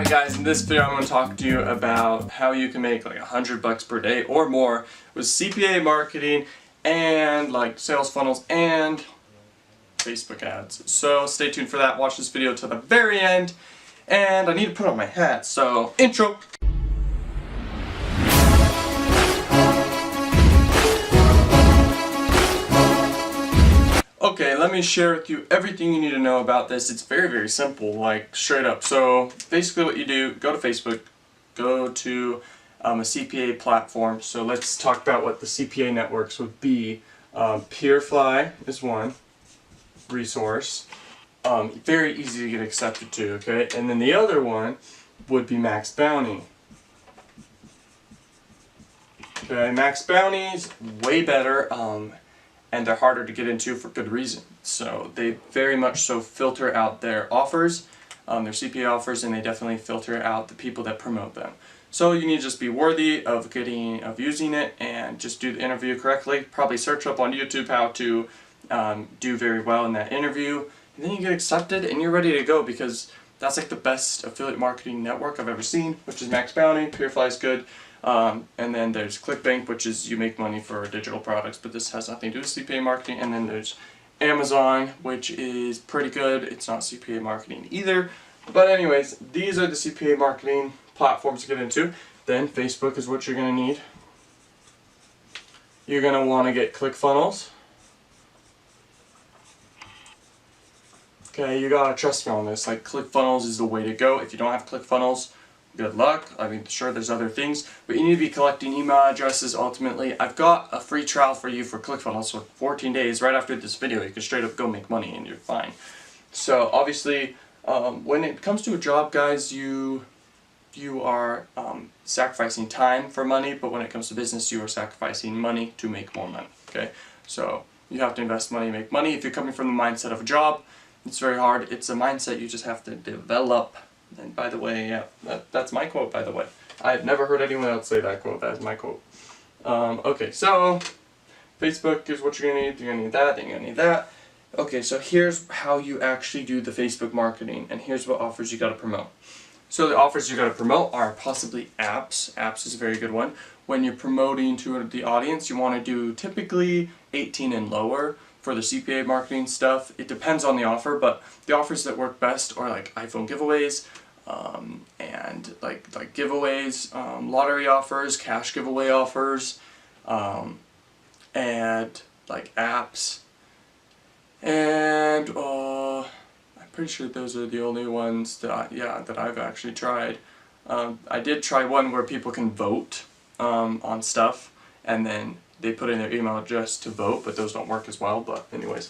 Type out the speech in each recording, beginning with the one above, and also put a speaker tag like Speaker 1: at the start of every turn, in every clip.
Speaker 1: Alright guys, in this video I'm going to talk to you about how you can make like $100 per day or more with CPA marketing and like sales funnels and Facebook ads. So stay tuned for that, watch this video to the very end, and I need to put on my hat, so intro! Okay, let me share with you everything you need to know about this. It's very, very simple, like straight up. So basically what you do, go to Facebook, go to a CPA platform. So let's talk about what the CPA networks would be. Peerfly is one resource. Very easy to get accepted to, okay? And then the other one would be Max Bounty. Okay, Max Bounty's way better. And they're harder to get into for good reason. So they very much so filter out their offers, their CPA offers, and they definitely filter out the people that promote them. So you need to just be worthy of using it and just do the interview correctly. Probably search up on YouTube how to do very well in that interview, and then you get accepted and you're ready to go, because that's like the best affiliate marketing network I've ever seen, which is Max Bounty. Peerfly is good. And then there's ClickBank, which is you make money for digital products, but this has nothing to do with CPA marketing. And then there's Amazon, which is pretty good. It's not CPA marketing either. But anyways, these are the CPA marketing platforms to get into. Then Facebook is what you're going to need. You're going to want to get ClickFunnels. Okay, you gotta trust me on this. Like, ClickFunnels is the way to go. If you don't have ClickFunnels, good luck. I mean, sure, there's other things, but you need to be collecting email addresses ultimately. I've got a free trial for you for ClickFunnels, so 14 days right after this video. You can straight up go make money and you're fine. So obviously, when it comes to a job, guys, you are sacrificing time for money, but when it comes to business, you are sacrificing money to make more money, okay? So you have to invest money to make money. If you're coming from the mindset of a job, it's very hard. It's a mindset you just have to develop. And by the way, yeah, that's my quote, by the way. I've never heard anyone else say that quote. That is my quote. Okay, so Facebook is what you're going to need. You're going to need that, then you're going to need that. Okay, so here's how you actually do the Facebook marketing, and here's what offers you got to promote. So the offers you got to promote are possibly apps. Apps is a very good one. When you're promoting to the audience, you want to do typically 18 and lower. For the CPA marketing stuff, it depends on the offer, but the offers that work best are like iPhone giveaways, and like giveaways, lottery offers, cash giveaway offers, and like apps, and I'm pretty sure those are the only ones that that I've actually tried. I did try one where people can vote on stuff, and then they put in their email address to vote, but those don't work as well. But anyways,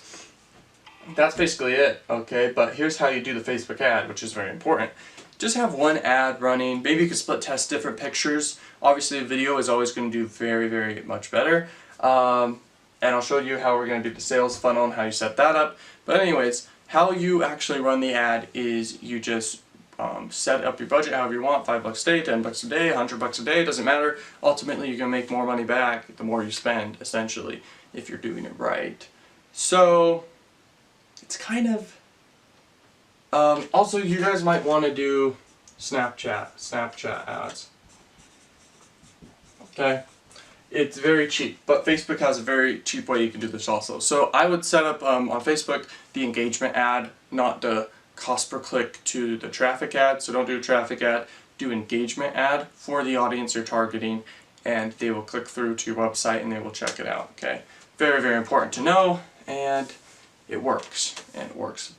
Speaker 1: that's basically it, okay? But here's how you do the Facebook ad, which is very important. Just have one ad running. Maybe you could split test different pictures. Obviously, a video is always going to do very, very much better. And I'll show you how we're going to do the sales funnel and how you set that up. But anyways, how you actually run the ad is you just set up your budget however you want, $5 a day, $10 a day, $100 a day, doesn't matter. Ultimately, you're going to make more money back the more you spend, essentially, if you're doing it right. So, it's kind of... also, you guys might want to do Snapchat ads. Okay? It's very cheap, but Facebook has a very cheap way you can do this also. So, I would set up on Facebook the engagement ad, not the cost per click to the traffic ad. So don't do a traffic ad, do engagement ad for the audience you're targeting, and they will click through to your website and they will check it out, okay? Very, very important to know, and it works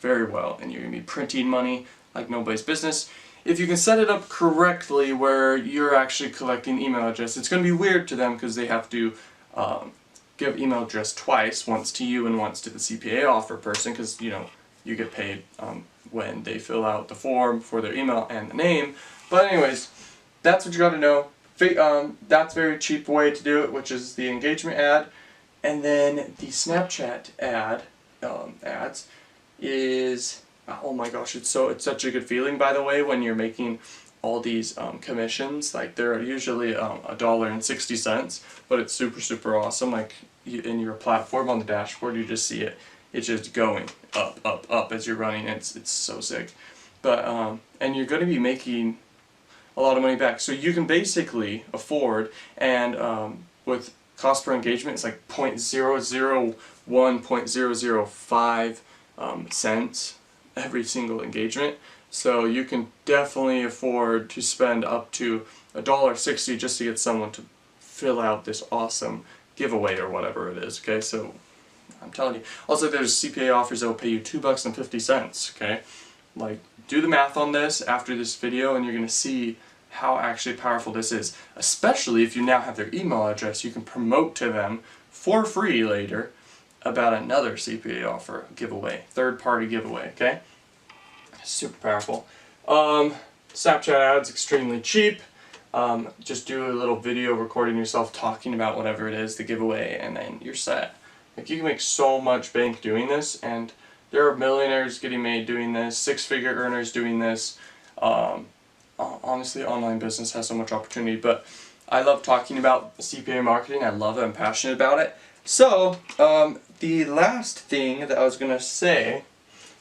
Speaker 1: very well, and you're going to be printing money like nobody's business. If you can set it up correctly where you're actually collecting email address, it's going to be weird to them because they have to give email address twice, once to you and once to the CPA offer person, because, you know, you get paid when they fill out the form for their email and the name. But anyways, that's what you got to know. That's a very cheap way to do it, which is the engagement ad. And then the Snapchat ad ads is, oh my gosh, it's such a good feeling, by the way, when you're making all these commissions. Like, they're usually $1.60, but it's super, super awesome. Like, in your platform on the dashboard, you just see it. It's just going up, up, up as you're running. It's so sick. But and you're going to be making a lot of money back. So you can basically afford, and with cost per engagement, it's like 0.001, 0.005 cents every single engagement. So you can definitely afford to spend up to $1.60 just to get someone to fill out this awesome giveaway or whatever it is. Okay, so I'm telling you. Also, there's CPA offers that will pay you $2.50. Okay, like, do the math on this after this video, and you're gonna see how actually powerful this is. Especially if you now have their email address, you can promote to them for free later about another CPA offer giveaway, third-party giveaway. Okay, super powerful. Snapchat ads, extremely cheap. Just do a little video recording yourself talking about whatever it is, the giveaway, and then you're set. Like, you can make so much bank doing this, and there are millionaires getting made doing this, six-figure earners doing this. Honestly, online business has so much opportunity, but I love talking about CPA marketing. I love it. I'm passionate about it. So, the last thing that I was going to say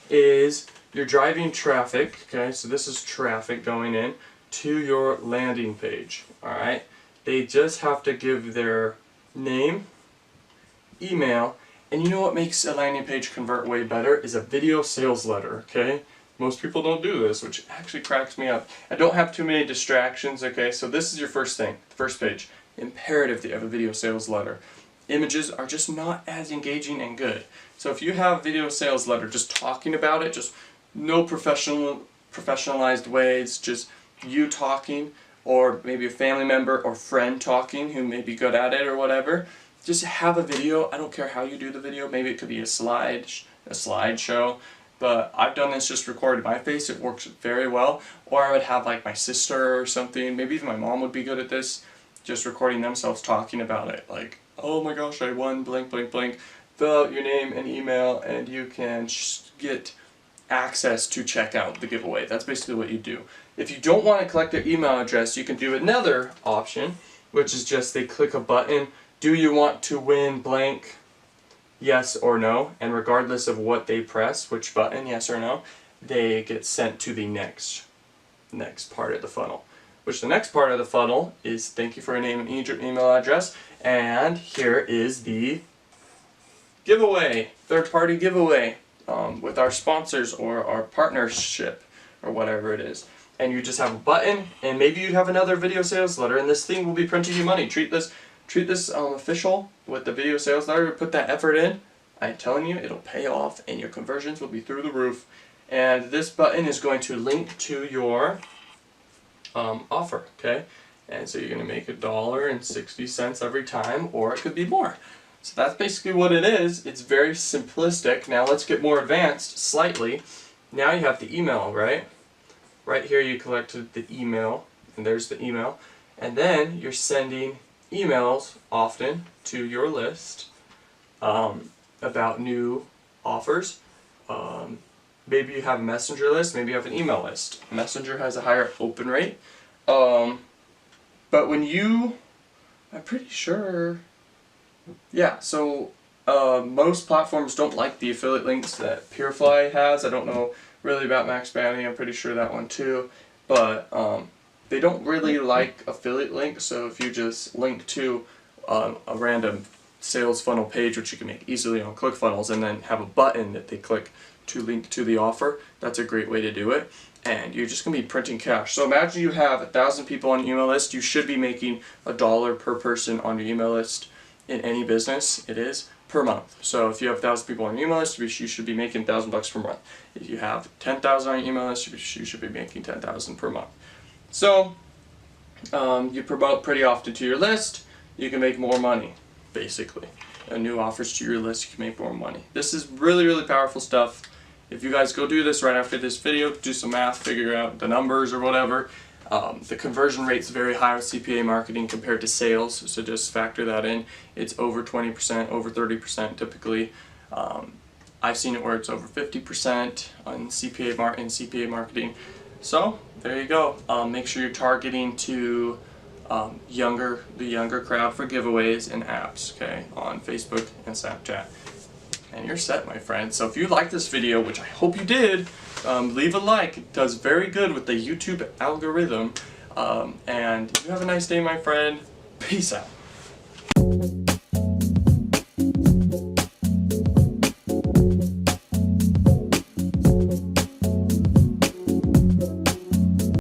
Speaker 1: is you're driving traffic, okay, so this is traffic going in to your landing page, alright? They just have to give their name, email, and you know what makes a landing page convert way better is a video sales letter, okay? Most people don't do this, which actually cracks me up. I don't have too many distractions, okay? So this is your first thing, first page. Imperative that you have a video sales letter. Images are just not as engaging and good. So if you have video sales letter, just talking about it, just no professionalized ways, just you talking, or maybe a family member or friend talking who may be good at it or whatever. Just have a video. I don't care how you do the video. Maybe it could be a slideshow. But I've done this, just recorded my face. It works very well. Or I would have like my sister or something. Maybe even my mom would be good at this. Just recording themselves talking about it. Like, oh my gosh, I won blank, blank, blank. Fill out your name and email, and you can get access to check out the giveaway. That's basically what you do. If you don't want to collect their email address, you can do another option, which is just they click a button. Do you want to win blank? Yes or no. And regardless of what they press, which button, yes or no, they get sent to the next part of the funnel. Which the next part of the funnel is thank you for your name and email address. And here is the giveaway, third-party giveaway with our sponsors or our partnership or whatever it is. And you just have a button, and maybe you have another video sales letter, and this thing will be printing you money. Treat this official with the video sales letter. Put that effort in. I'm telling you, it'll pay off, and your conversions will be through the roof. And this button is going to link to your offer, okay? And so you're going to make $1.60 every time, or it could be more. So that's basically what it is. It's very simplistic. Now let's get more advanced slightly. Now you have the email, right? Right here you collected the email, and there's the email. And then you're sending emails often to your list about new offers. Maybe you have a messenger list, maybe you have an email list. Messenger has a higher open rate. But when I'm pretty sure, yeah, so most platforms don't like the affiliate links that Purefly has. I don't know really about Max Bounty, I'm pretty sure that one too. But they don't really like affiliate links, so if you just link to a random sales funnel page, which you can make easily on ClickFunnels, and then have a button that they click to link to the offer, that's a great way to do it. And you're just going to be printing cash. So imagine you have 1,000 people on your email list. You should be making $1 per person on your email list in any business. It is per month. So if you have 1,000 people on your email list, you should be making $1,000 per month. If you have 10,000 on your email list, you should be making 10,000 per month. So you promote pretty often to your list, you can make more money, basically. And new offers to your list, you can make more money. This is really, really powerful stuff. If you guys go do this right after this video, do some math, figure out the numbers or whatever. The conversion rate's very high with CPA marketing compared to sales, so just factor that in. It's over 20%, over 30% typically. I've seen it where it's over 50% on CPA marketing. So there you go. Make sure you're targeting to the younger crowd for giveaways and apps, okay, on Facebook and Snapchat. and you're set, my friend. So if you like this video, which I hope you did, leave a like. It does very good with the YouTube algorithm. And you have a nice day, my friend. Peace out.